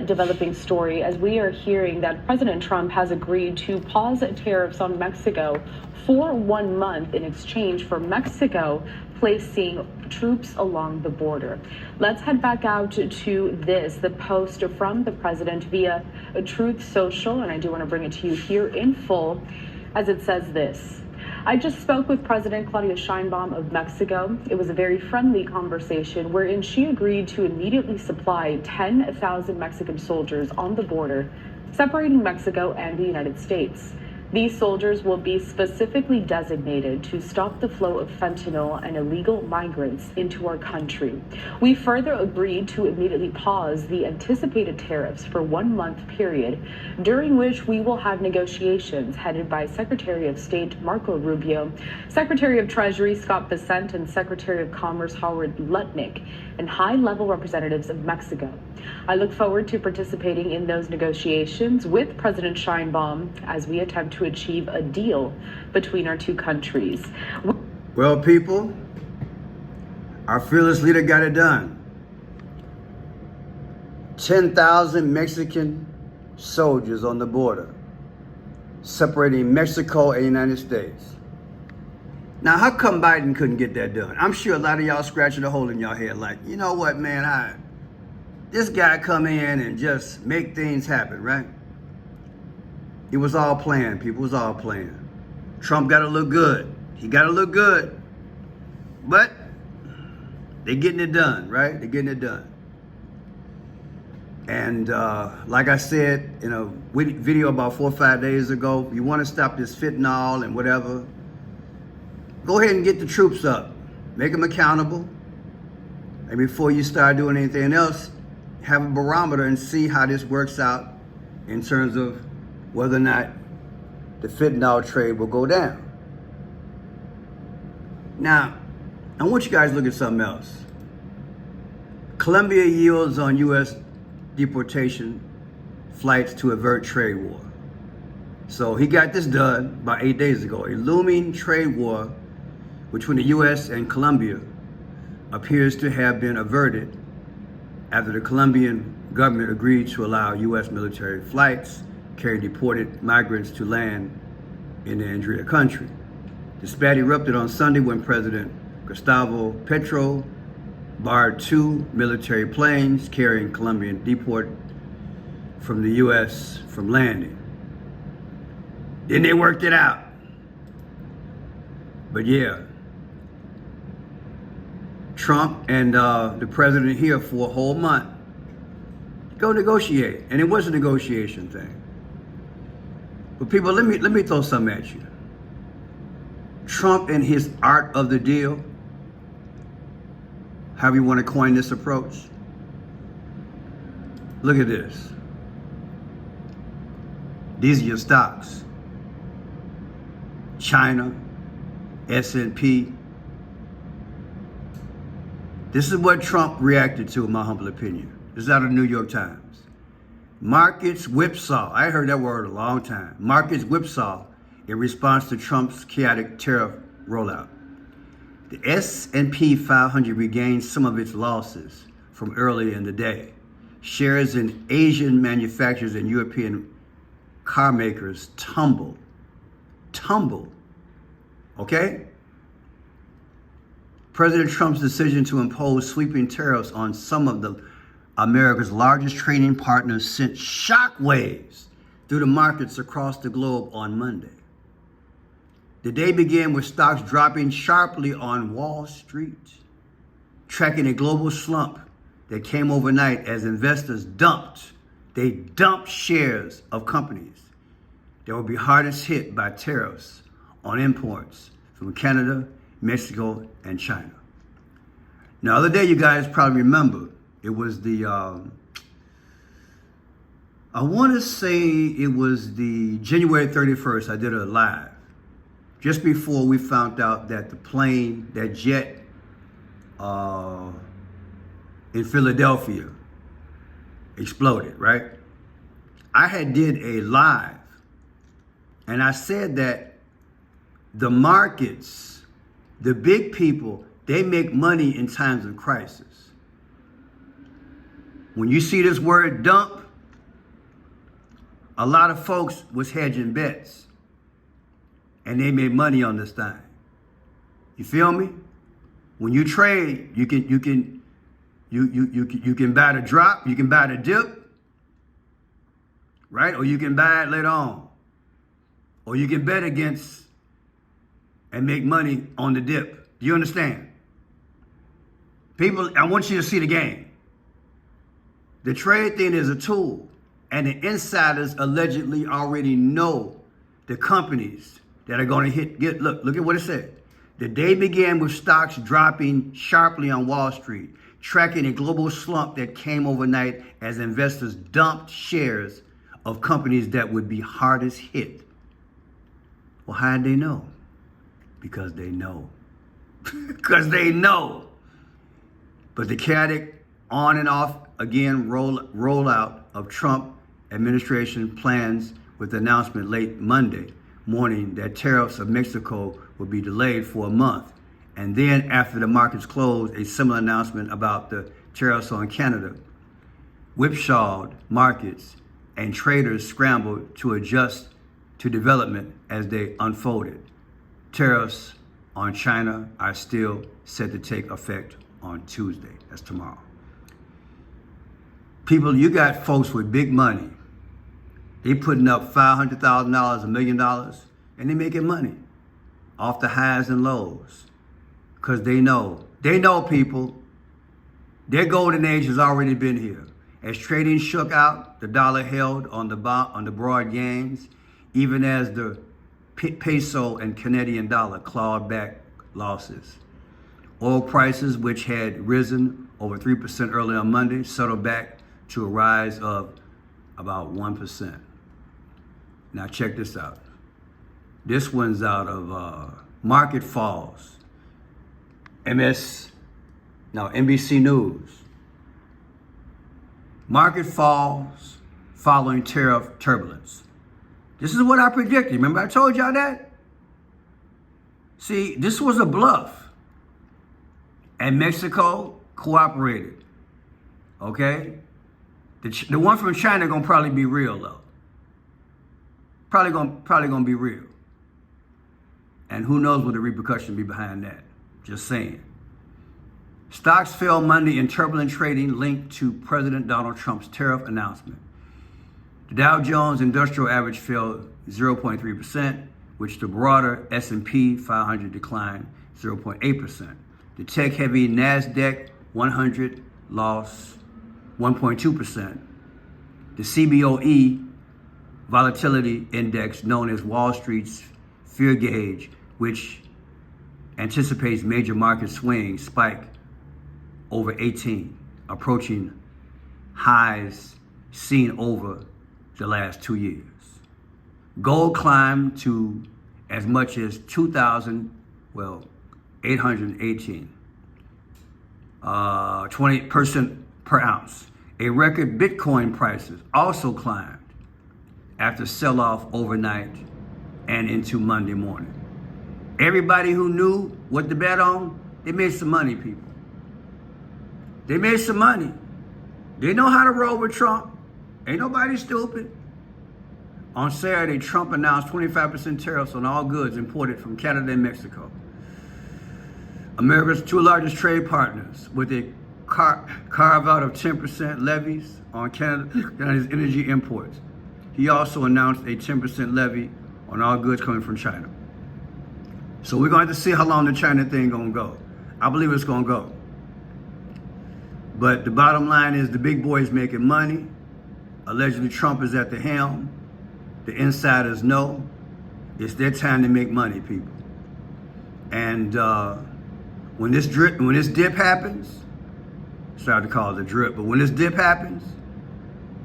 developing story as we are hearing that President Trump has agreed to pause tariffs on Mexico for 1 month in exchange for Mexico placing troops along the border. Let's head back out to the post from the president via Truth Social, and I do want to bring it to you here in full, as it says this. I just spoke with President Claudia Sheinbaum of Mexico. It was a very friendly conversation wherein she agreed to immediately supply 10,000 Mexican soldiers on the border, separating Mexico and the United States. These soldiers will be specifically designated to stop the flow of fentanyl and illegal migrants into our country. We further agreed to immediately pause the anticipated tariffs for 1 month period, during which we will have negotiations headed by Secretary of State Marco Rubio, Secretary of Treasury Scott Bessent, and Secretary of Commerce Howard Lutnick, and high-level representatives of Mexico. I look forward to participating in those negotiations with President Sheinbaum as we attempt to achieve a deal between our two countries. Well, people, our fearless leader got it done. 10,000 Mexican soldiers on the border, separating Mexico and the United States. Now, how come Biden couldn't get that done? I'm sure a lot of y'all scratching a hole in your head like, you know what, man, this guy come in and just make things happen, right? It was all planned, people. It was all planned. Trump got to look good. He got to look good. But they're getting it done, right? They're getting it done. And like I said in a video about 4 or 5 days ago, you want to stop this fentanyl and whatever, go ahead and get the troops up. Make them accountable. And before you start doing anything else, have a barometer and see how this works out in terms of whether or not the fentanyl trade will go down. Now, I want you guys to look at something else. Colombia yields on U.S. deportation flights to avert trade war. So he got this done about 8 days ago. A looming trade war between the U.S. and Colombia appears to have been averted after the Colombian government agreed to allow U.S. military flights carrying deported migrants to land in the Andrea country. The spat erupted on Sunday when President Gustavo Petro barred 2 military planes carrying Colombian deport from the U.S. from landing. Then they worked it out. But yeah, Trump and the president here for a whole month go negotiate, and it was a negotiation thing. But people, let me throw something at you. Trump and his art of the deal, however you want to coin this approach. Look at this. These are your stocks. China, S&P. This is what Trump reacted to, in my humble opinion. This is out of the New York Times. Markets whipsaw. I heard that word a long time. Markets whipsaw in response to Trump's chaotic tariff rollout. The S&P 500 regained some of its losses from earlier in the day. Shares in Asian manufacturers and European car makers tumbled. Okay? President Trump's decision to impose sweeping tariffs on some of America's largest trading partners sent shockwaves through the markets across the globe on Monday. The day began with stocks dropping sharply on Wall Street, tracking a global slump that came overnight as investors dumped shares of companies that would be hardest hit by tariffs on imports from Canada, Mexico, and China. Now, the other day, you guys probably remember, it was the, I want to say it was the January 31st, I did a live, just before we found out that the plane, that jet in Philadelphia exploded, right? I had did a live, and I said that the markets, the big people, they make money in times of crisis. When you see this word dump, a lot of folks was hedging bets, and they made money on this thing. You feel me? When you trade, you can buy the drop, you can buy the dip, right? Or you can buy it later on, or you can bet against and make money on the dip. Do you understand? People, I want you to see the game. The trade thing is a tool, and the insiders allegedly already know the companies that are going to look at what it said. The day began with stocks dropping sharply on Wall Street, tracking a global slump that came overnight as investors dumped shares of companies that would be hardest hit. Well, how did they know? Because they know. Because they know. But the chaotic on and off again rollout of Trump administration plans with the announcement late Monday morning that tariffs of Mexico would be delayed for a month. And then after the markets closed, a similar announcement about the tariffs on Canada whipsawed markets, and traders scrambled to adjust to development as they unfolded. Tariffs on China are still set to take effect on Tuesday. That's tomorrow. People, you got folks with big money. They putting up $500,000, $1 million, and they making money off the highs and lows. Because they know people, their golden age has already been here. As trading shook out, the dollar held on the broad gains, even as the peso and Canadian dollar clawed back losses. Oil prices, which had risen over 3% early on Monday, settled back to a rise of about 1%. Now check this out. This one's out of Market Falls, NBC News. Market falls following tariff turbulence. This is what I predicted. Remember I told y'all that? See, this was a bluff. And Mexico cooperated. Okay? The one from China gonna probably be real though. Probably gonna be real. And who knows what the repercussion be behind that. Just saying. Stocks fell Monday in turbulent trading linked to President Donald Trump's tariff announcement. The Dow Jones Industrial Average fell 0.3%, which the broader S&P 500 declined 0.8%. The tech-heavy NASDAQ 100 lost 1.2%. The CBOE Volatility Index, known as Wall Street's fear gauge, which anticipates major market swings, spiked over 18, approaching highs seen over the last 2 years. Gold climbed to as much as 818, 20% per ounce. A record Bitcoin prices also climbed after sell-off overnight and into Monday morning. Everybody who knew what to bet on, they made some money, people. They made some money. They know how to roll with Trump. Ain't nobody stupid. On Saturday, Trump announced 25% tariffs on all goods imported from Canada and Mexico, America's two largest trade partners, with a carve out of 10% levies on Canada's energy imports. He also announced a 10% levy on all goods coming from China. So we're going to have to see how long the China thing gonna go. I believe it's gonna go. But the bottom line is the big boys making money. Allegedly Trump is at the helm. The insiders know it's their time to make money, people. And when this dip happens, sorry to call it a drip, but when this dip happens,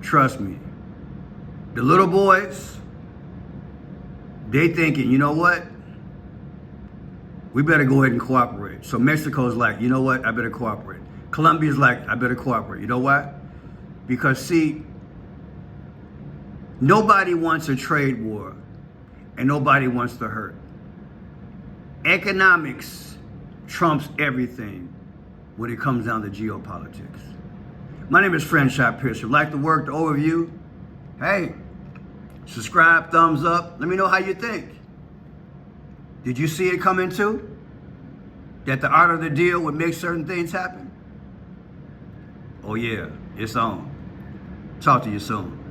trust me, the little boys, they thinking, you know what? We better go ahead and cooperate. So Mexico's like, you know what? I better cooperate. Colombia's like, I better cooperate. You know why? Because see, nobody wants a trade war and nobody wants to hurt. Economics trumps everything when it comes down to geopolitics. My name is Friendship Pierce. If you like the work, the overview, hey, subscribe, thumbs up. Let me know how you think. Did you see it coming too? That the art of the deal would make certain things happen? Oh yeah, it's on. Talk to you soon.